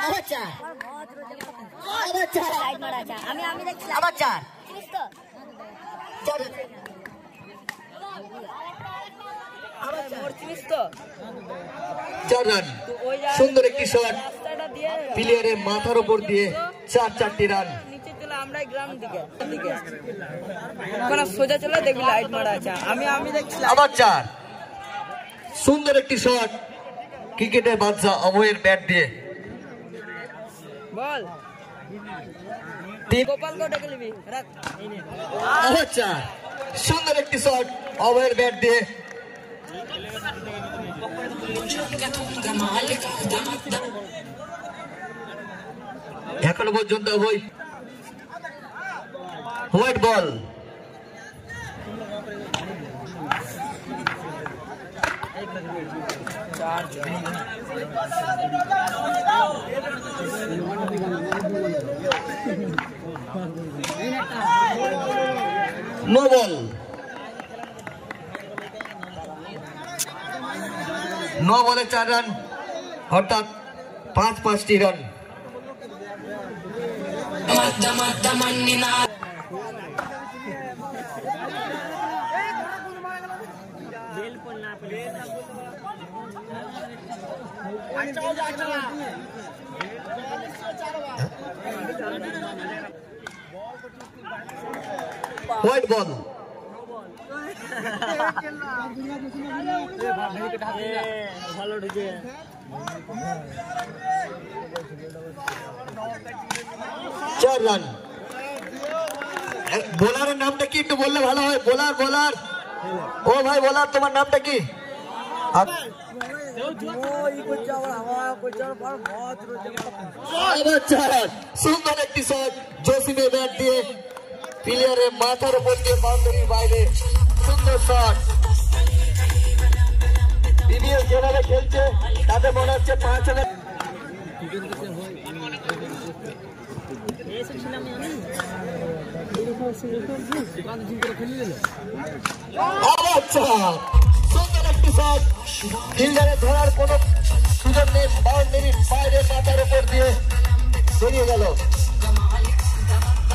আবার চার আবার চার আমি দেখছি আবার চার চার রান। সুন্দর একটি শট, প্লেয়ারের মাথার উপর দিয়ে 4 রান। সোজা চলে দেখবি লাইট মারা আছে। আমি দেখছি আবার চার। সুন্দর একটি শট, ক্রিকেটের বাদশা অভয়ের ব্যাট দিয়ে। বল গোপালকে ডেকে নিবি। আবার চার। সুন্দর একটি শট অভয়ের ব্যাট দিয়ে। এখনো পর্যন্ত Abhay white ball. No ball. No বলে 4 রান, অর্থাৎ 5 রান। White ball. चार রান। বোলারের নামটা কি একটু বললে ভালো হয়। বোলার ও ভাই বোলার, তোমার নামটা কি? সুন্দর একটি শট, জসিমের ব্যাট দিয়ে প্লেয়ারের মাথার উপর দিয়ে বাউন্ডারির বাইরে। সুন্দর শট। বিবিএস যেভাবে খেলছে তাতে মনে হচ্ছে 5 রানের। সুন্দর একটি শট, ফিল্ডারে ধরার কোন সুযোগ নেই, বাউন্ডারির বাইরে মাথার উপর দিয়ে বেরিয়ে গেল।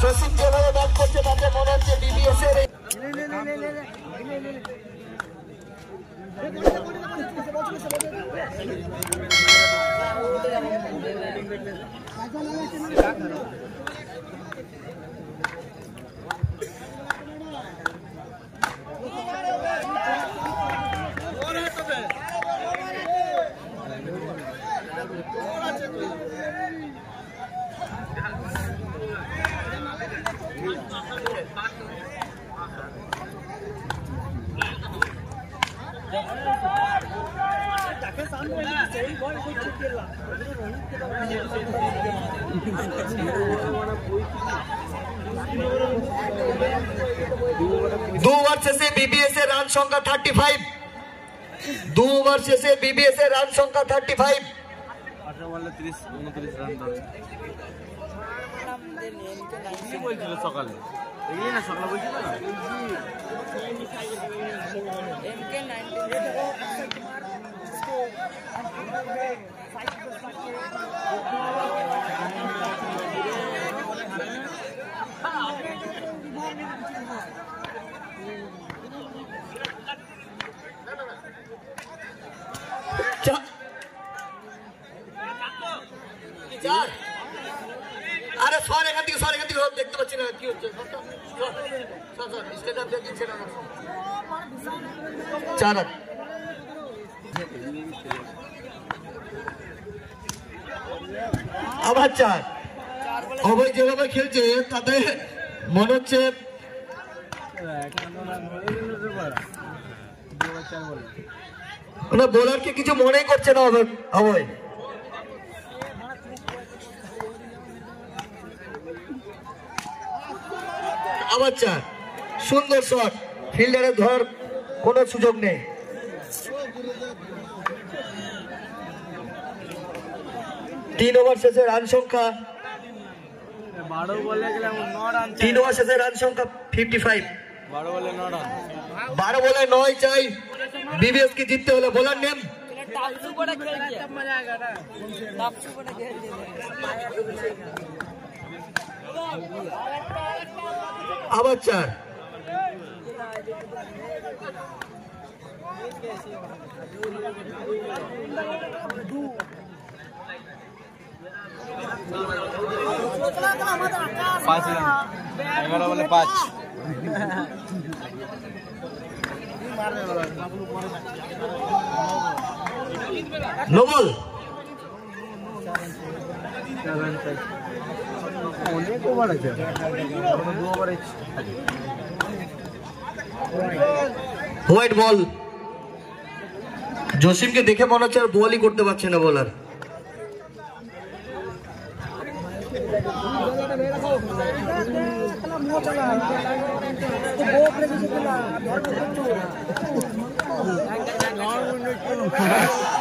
জসিম যেভাবে ব্যাট করছে তাতে মনে হচ্ছে বিবিএস এর दो ओवर शेषे बीबीएस এর রান সংখ্যা 35। 2 ওভার শেষে बीबीएस এর রান সংখ্যা 35। 18 বলে 30 29 রান দরকার। কি বলছিল সকালে? এই না সকালে বলছিল না এমকে 19 আরে সর এখান থেকে দেখতে পাচ্ছি না কি হচ্ছে। চার রান। আবার চার। অভয় যেভাবে খেলছে তাতে মনে হচ্ছে বোলারকে কিছু মনেই করছে না অভয়। আবার চার। সুন্দর শট, ফিল্ডারে ধরার কোন সুযোগ নেই। 3 ওভার শেষে রান সংখ্যা 12 বলে গেলে 9 রান। 3 ওভার শেষে রান সংখ্যা 55। 12 বলে 9 রান। 12 বলে 9 চাই বিবিএস কে জিততে হলে। বোলার নেম टापसू बड़ा खेल किया मजा आएगा ना टापसू बड़ा खेल दिया আবার 4 5 রান 11 বলে 5 নো বল অনেক ওভার আছে 2 ওভার আছে হোয়াইট বল জসিমকে দেখে মনে হচ্ছে আর বলই করতে পারছে না বোলার খেলা